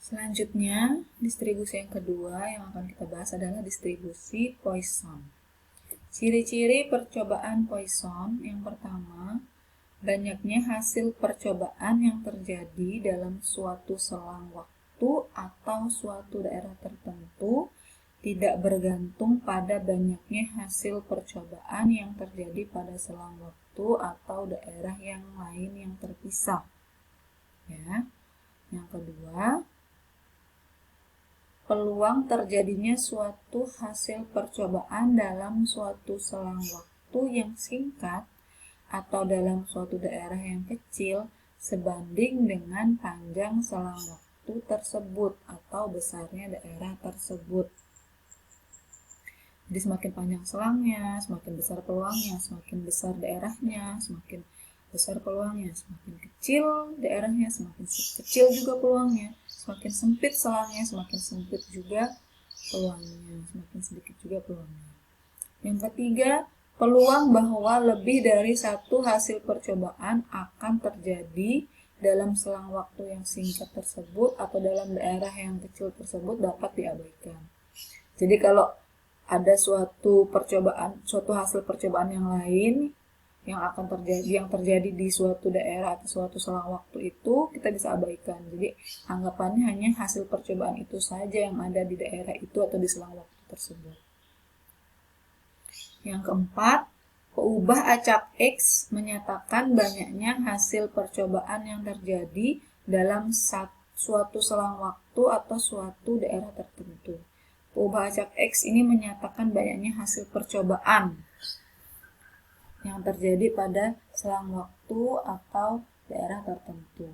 Selanjutnya, distribusi yang kedua yang akan kita bahas adalah distribusi Poisson. Ciri-ciri percobaan Poisson yang pertama, banyaknya hasil percobaan yang terjadi dalam suatu selang waktu atau suatu daerah tertentu tidak bergantung pada banyaknya hasil percobaan yang terjadi pada selang waktu atau daerah yang lain yang terpisah. Ya. Yang kedua, peluang terjadinya suatu hasil percobaan dalam suatu selang waktu yang singkat atau dalam suatu daerah yang kecil sebanding dengan panjang selang waktu tersebut atau besarnya daerah tersebut. Jadi semakin panjang selangnya, semakin besar peluangnya, semakin besar daerahnya, semakin besar peluangnya, semakin kecil daerahnya, semakin kecil juga peluangnya, semakin sempit selangnya, semakin sempit juga peluangnya, semakin sedikit juga peluangnya. Yang ketiga, peluang bahwa lebih dari satu hasil percobaan akan terjadi dalam selang waktu yang singkat tersebut atau dalam daerah yang kecil tersebut dapat diabaikan. Jadi kalau ada suatu percobaan, suatu hasil percobaan yang lain yang akan terjadi di suatu daerah atau suatu selang waktu itu kita bisa abaikan. Jadi anggapannya hanya hasil percobaan itu saja yang ada di daerah itu atau di selang waktu tersebut. Yang keempat, peubah acak X menyatakan banyaknya hasil percobaan yang terjadi dalam suatu selang waktu atau suatu daerah tertentu. Peubah acak X ini menyatakan banyaknya hasil percobaan yang terjadi pada selang waktu atau daerah tertentu.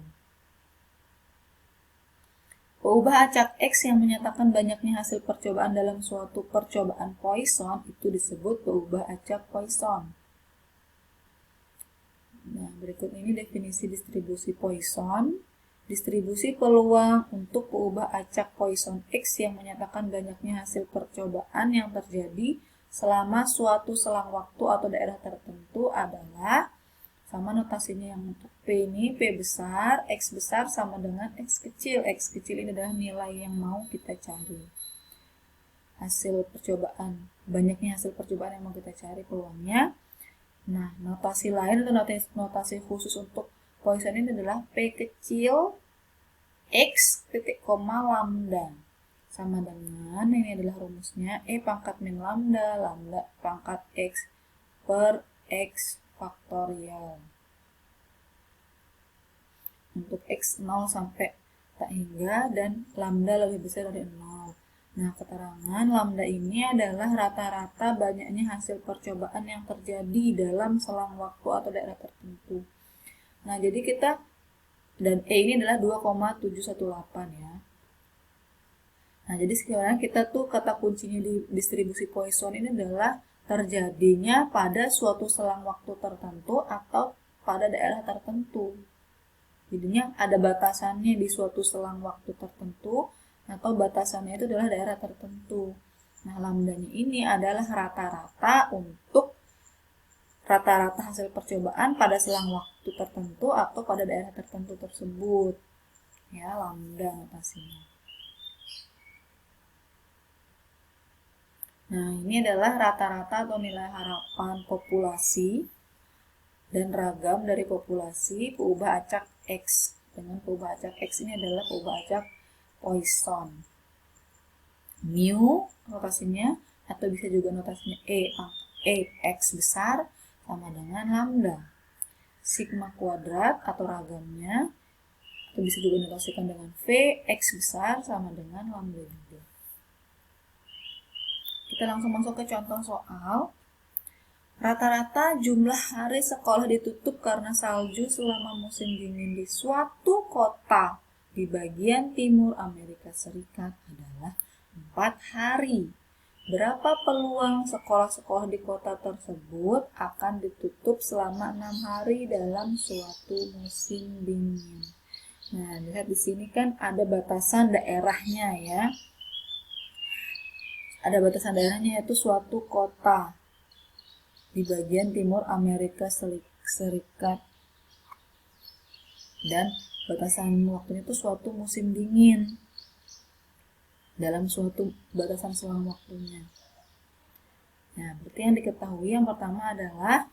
Peubah acak X yang menyatakan banyaknya hasil percobaan dalam suatu percobaan Poisson itu disebut peubah acak Poisson. Nah, berikut ini definisi distribusi Poisson. Distribusi peluang untuk peubah acak Poisson X yang menyatakan banyaknya hasil percobaan yang terjadi selama suatu selang waktu atau daerah tertentu adalah sama notasinya yang untuk P ini, P besar, X besar sama dengan X kecil. X kecil ini adalah nilai yang mau kita cari. Hasil percobaan, banyaknya hasil percobaan yang mau kita cari peluangnya. Nah, notasi lain atau notasi khusus untuk Poisson ini adalah P kecil X titik koma lambda. Sama dengan, ini adalah rumusnya, E pangkat min lambda, lambda pangkat X per X faktorial. Untuk X 0 sampai tak hingga dan lambda lebih besar dari 0. Nah, keterangan lambda ini adalah rata-rata banyaknya hasil percobaan yang terjadi dalam selang waktu atau daerah tertentu. Nah, jadi kita, dan E ini adalah 2,718 ya. Nah, jadi sekarang kita tuh kata kuncinya di distribusi Poisson ini adalah terjadinya pada suatu selang waktu tertentu atau pada daerah tertentu. Jadinya ada batasannya di suatu selang waktu tertentu atau batasannya itu adalah daerah tertentu. Nah, lambdanya ini adalah rata-rata untuk rata-rata hasil percobaan pada selang waktu tertentu atau pada daerah tertentu tersebut. Ya, lambda notasinya. Nah, ini adalah rata-rata atau nilai harapan populasi dan ragam dari populasi peubah acak X. Dengan peubah acak X ini adalah peubah acak Poisson. Mu notasinya atau bisa juga notasinya E X besar sama dengan lambda. Sigma kuadrat atau ragamnya atau bisa juga dinotasikan dengan V X besar sama dengan lambda juga. Kita langsung masuk ke contoh soal. Rata-rata jumlah hari sekolah ditutup karena salju selama musim dingin di suatu kota di bagian timur Amerika Serikat adalah 4 hari. Berapa peluang sekolah-sekolah di kota tersebut akan ditutup selama 6 hari dalam suatu musim dingin? Nah, lihat di sini kan ada batasan daerahnya ya. Ada batasan daerahnya yaitu suatu kota di bagian timur Amerika Serikat. Dan batasan waktunya itu suatu musim dingin. dalam suatu batasan selang waktunya. Nah, berarti yang diketahui yang pertama adalah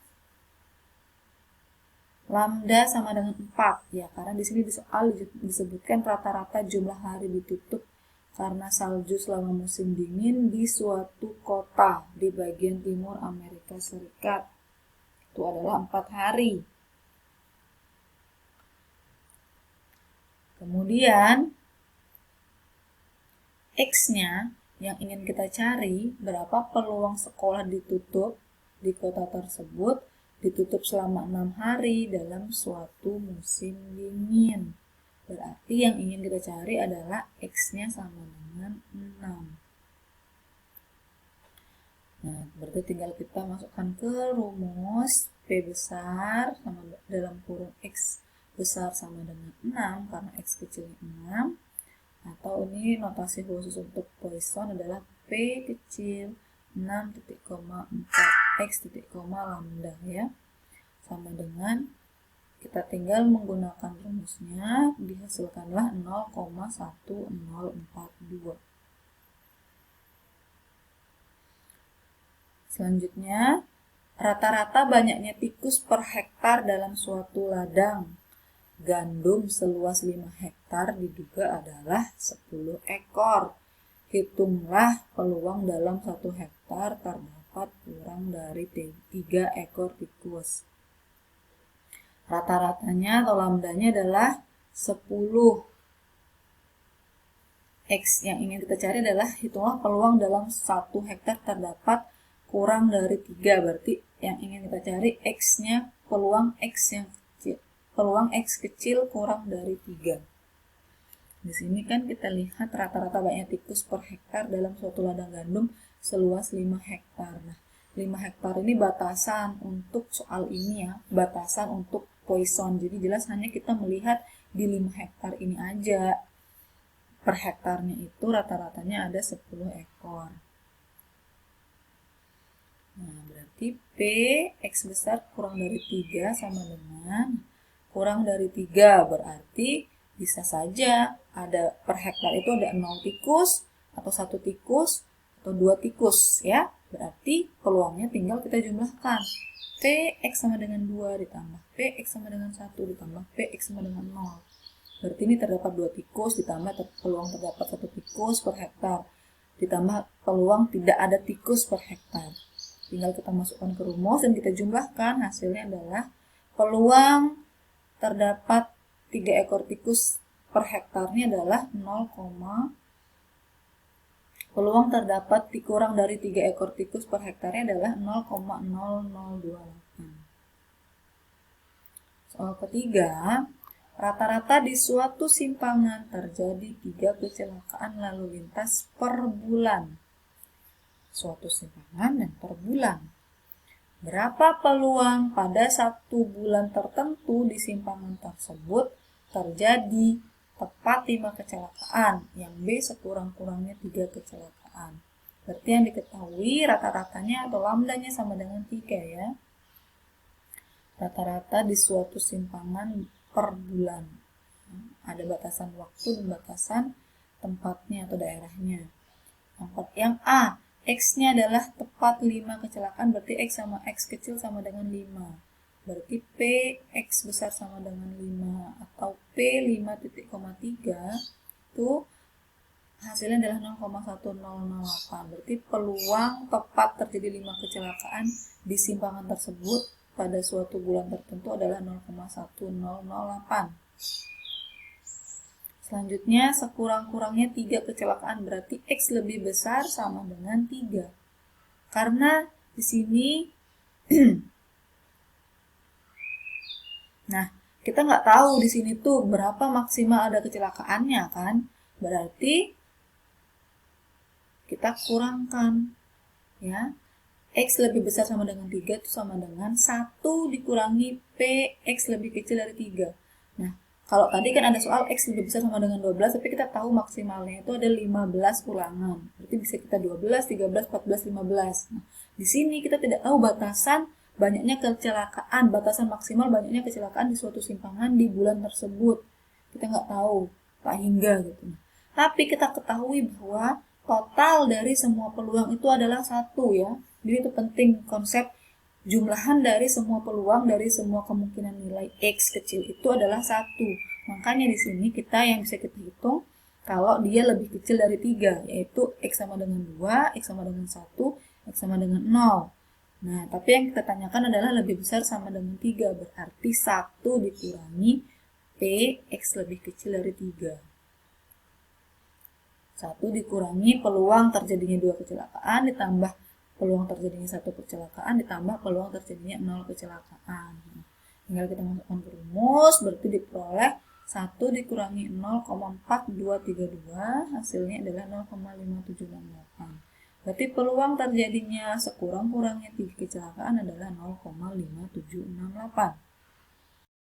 lambda sama dengan 4 ya, karena di sini di soal disebutkan rata-rata jumlah hari ditutup karena salju selama musim dingin di suatu kota di bagian timur Amerika Serikat. Itu adalah 4 hari. Kemudian X-nya yang ingin kita cari, berapa peluang sekolah ditutup di kota tersebut, ditutup selama 6 hari dalam suatu musim dingin. Berarti yang ingin kita cari adalah X-nya sama dengan 6. Nah, berarti tinggal kita masukkan ke rumus P besar sama dalam kurung X besar sama dengan 6 karena X kecilnya 6. Atau ini notasi khusus untuk Poisson adalah P kecil 6,4 X titik koma lambda ya. Sama dengan kita tinggal menggunakan rumusnya, dihasilkanlah 0,1042. Selanjutnya, rata-rata banyaknya tikus per hektar dalam suatu ladang gandum seluas 5 hektar diduga adalah 10 ekor. Hitunglah peluang dalam 1 hektar terdapat kurang dari 3 ekor tikus. Rata-ratanya atau lambdanya adalah 10. X yang ingin kita cari adalah hitunglah peluang dalam 1 hektar terdapat kurang dari 3. Berarti yang ingin kita cari X-nya peluang X yang kecil. Peluang X kecil kurang dari 3. Di sini kan kita lihat rata-rata banyak tikus per hektar dalam suatu ladang gandum seluas 5 hektar. Nah, 5 hektar ini batasan untuk soal ini ya, batasan untuk Poisson. Jadi jelas hanya kita melihat di 5 hektar ini aja. Per hektarnya itu rata-ratanya ada 10 ekor. Nah, berarti P X besar kurang dari 3 sama dengan kurang dari 3, berarti bisa saja ada per hektar itu ada 0 tikus, atau 1 tikus, atau 2 tikus ya. Berarti peluangnya tinggal kita jumlahkan. P X sama dengan 2 ditambah P X sama dengan 1 ditambah P X sama dengan 0. Berarti ini terdapat 2 tikus ditambah peluang terdapat 1 tikus per hektar. Ditambah peluang tidak ada tikus per hektar. Tinggal kita masukkan ke rumus dan kita jumlahkan, hasilnya adalah peluang terdapat 3 ekor tikus per hektarnya adalah 0, peluang terdapat kurang dari 3 ekor tikus per hektarnya adalah 0,0028. Soal ketiga, rata-rata di suatu simpangan terjadi 3 kecelakaan lalu lintas per bulan. Suatu simpangan dan per bulan. Berapa peluang pada 1 bulan tertentu di simpangan tersebut terjadi tepat 5 kecelakaan, yang B sekurang-kurangnya 3 kecelakaan. Berarti yang diketahui rata-ratanya atau lambdanya sama dengan 3 ya. Rata-rata di suatu simpangan per bulan. Ada batasan waktu dan batasan tempatnya atau daerahnya. Yang A, X-nya adalah tepat 5 kecelakaan, berarti X sama X kecil sama dengan 5. Berarti P X besar sama dengan 5, atau P 5,3 itu hasilnya adalah 0,1008. Berarti peluang tepat terjadi 5 kecelakaan di simpangan tersebut pada suatu bulan tertentu adalah 0,1008. Selanjutnya, sekurang-kurangnya 3 kecelakaan, berarti X lebih besar sama dengan 3. Karena di sini, nah, kita nggak tahu di sini tuh berapa maksimal ada kecelakaannya kan. Berarti kita kurangkan, ya. X lebih besar sama dengan 3 itu sama dengan 1 dikurangi P X lebih kecil dari 3. Nah, kalau tadi kan ada soal X lebih besar sama dengan 12, tapi kita tahu maksimalnya itu ada 15 ulangan. Berarti bisa kita 12, 13, 14, 15. Nah, di sini kita tidak tahu batasan banyaknya kecelakaan, batasan maksimal banyaknya kecelakaan di suatu simpangan di bulan tersebut. Kita nggak tahu, tak hingga gitu. Tapi kita ketahui bahwa total dari semua peluang itu adalah 1 ya. Jadi itu penting konsep jumlahan dari semua peluang dari semua kemungkinan nilai X kecil itu adalah 1. Makanya di sini kita yang bisa kita hitung kalau dia lebih kecil dari 3, yaitu X sama dengan 2, X sama dengan 1, X sama dengan 0. Nah, tapi yang kita tanyakan adalah lebih besar sama dengan 3, berarti 1 dikurangi P, X lebih kecil dari 3. 1 dikurangi peluang terjadinya 2 kecelakaan ditambah peluang terjadinya 1 kecelakaan ditambah peluang terjadinya 0 kecelakaan. Tinggal kita masukkan ke rumus, berarti diperoleh 1 dikurangi 0,4232, hasilnya adalah 0,5768. Berarti peluang terjadinya sekurang-kurangnya 3 kecelakaan adalah 0,5768.